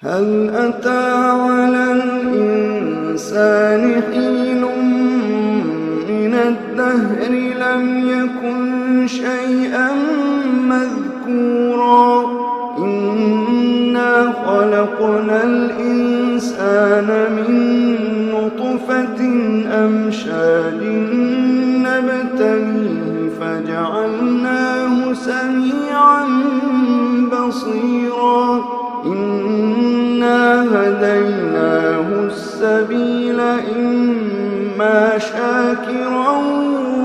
هل أتى على الإنسان حين من الدهر لم يكن شيئا مذكورا إنا خلقنا الإنسان من نطفة أمشاج نبتليه فجعلناه سميعا بصيرا إنا هديناه السبيل إما شاكرا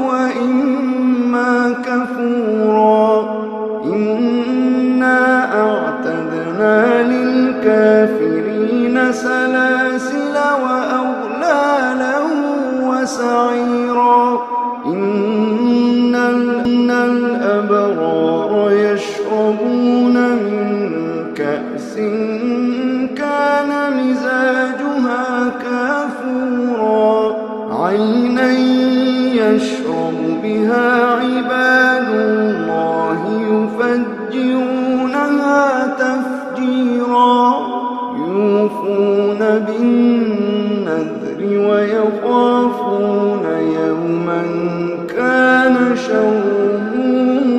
وإما كفورا إنا أعتدنا للكافرين سلاسل وأغلالا وسعيرا إن الأبرار يشربون من كأس كان مزاجها كافورا عينا يشرب بها عباد الله يفجرونها تفجيرا يوفون بالنذر ويخافون يوما كان شره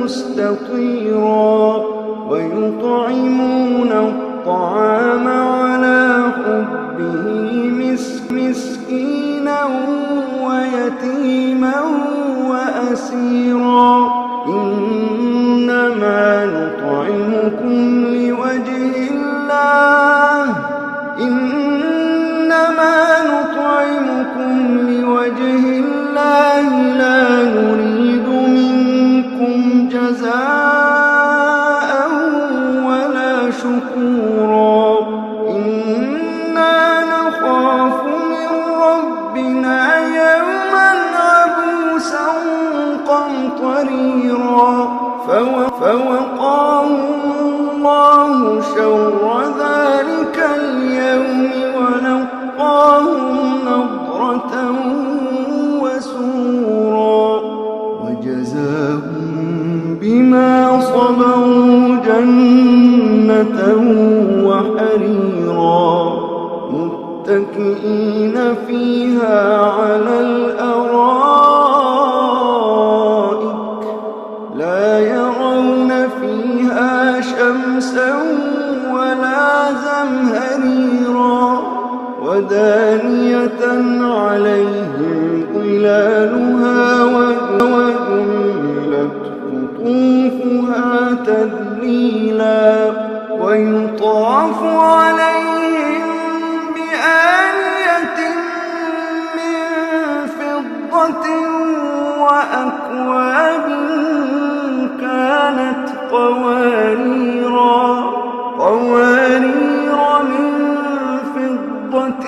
مستطيرا ويطعمون الطعام على حبه مسكينا ويتيما وأسيرا إنما نطعمكم لوجه الله لا نريد منكم جزاء ولا شكورا إنا نخاف من ربنا يوما عبوسا قمطريرا فوقاهم الله شر ذلك اليوم ولقاهم نضرة وسرورا وجزاهم بما صبروا جنة وحريرا متكئين فيها على الأرائك لا يرون فيها شمسا ولا زمهريرا ودانية عليهم ظلالها وذللت قطوفها تذليلا ويطاف عليهم بآنية من فضة وأكواب كانت قواريرا من فضة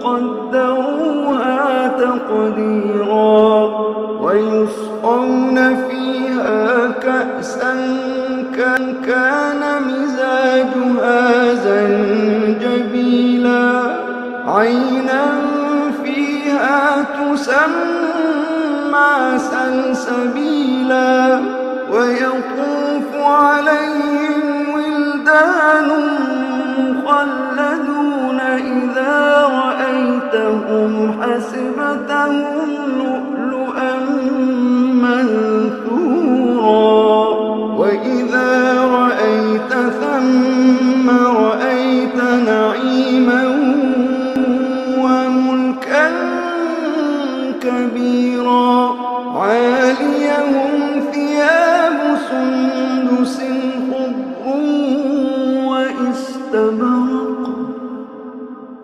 قدروها تقديرا ويسقون فيها كأسا كان مزاجها زنجبيلا عينا فيها تسمى سلسبيلا ويطوف عليهم ولدان مخلدون إذا رأيتهم حسبتهم لؤلؤا منثورا وإذا رأيت ثم رأيت نعيما وملكا كبيرا عاليهم ثياب سندس خضر واستبرق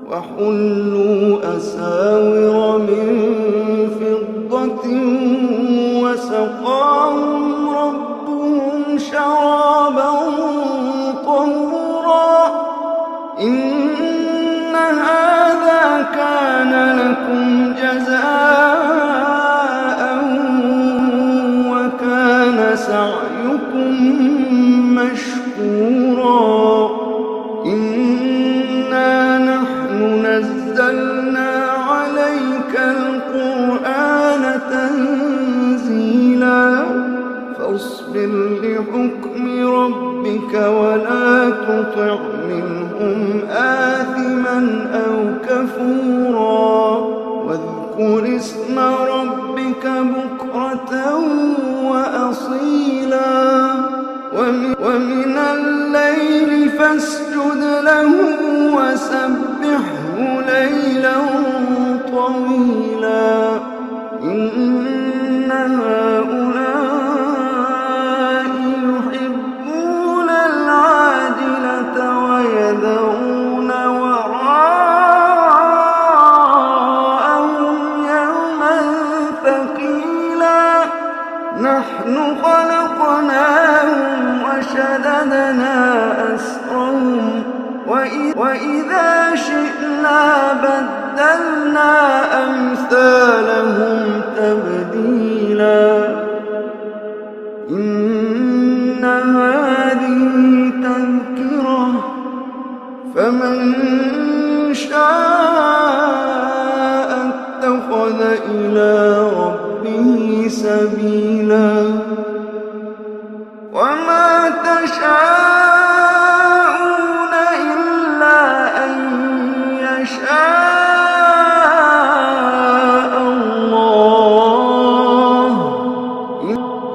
وحلوا أساور من فضة وسقاهم ربهم شرابا طهورا إن هذا كان لكم جزاء وكان سعيكم مشكورا إنا نحن نزلنا عليك القرآن تنزيلا فاصبر لحكم ربك ولا تطع تطع منهم آثما أو كفورا واذكر اسم ربك بكرة وأصيلا ومن الليل فاسجد له وسبحه ليلا طويلا إن هؤلاء يحبون العاجلة ويذرون وراءهم يوما ثقيلا نحن خلقناهم وشددنا أسرهم وإذا شئنا بدلنا أمثالهم تبديلا إن هذه تذكرة فمن شاء اتخذ إلى ربه سبيلا وما تشاءون إلا أن يشاء الله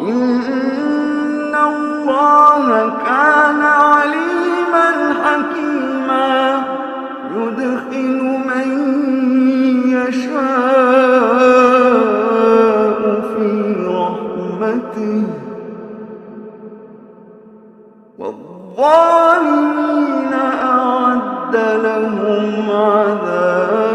إن الله كان عليما حكيما يدخل من يشاء في رحمته والظالمين أعد لهم عذابا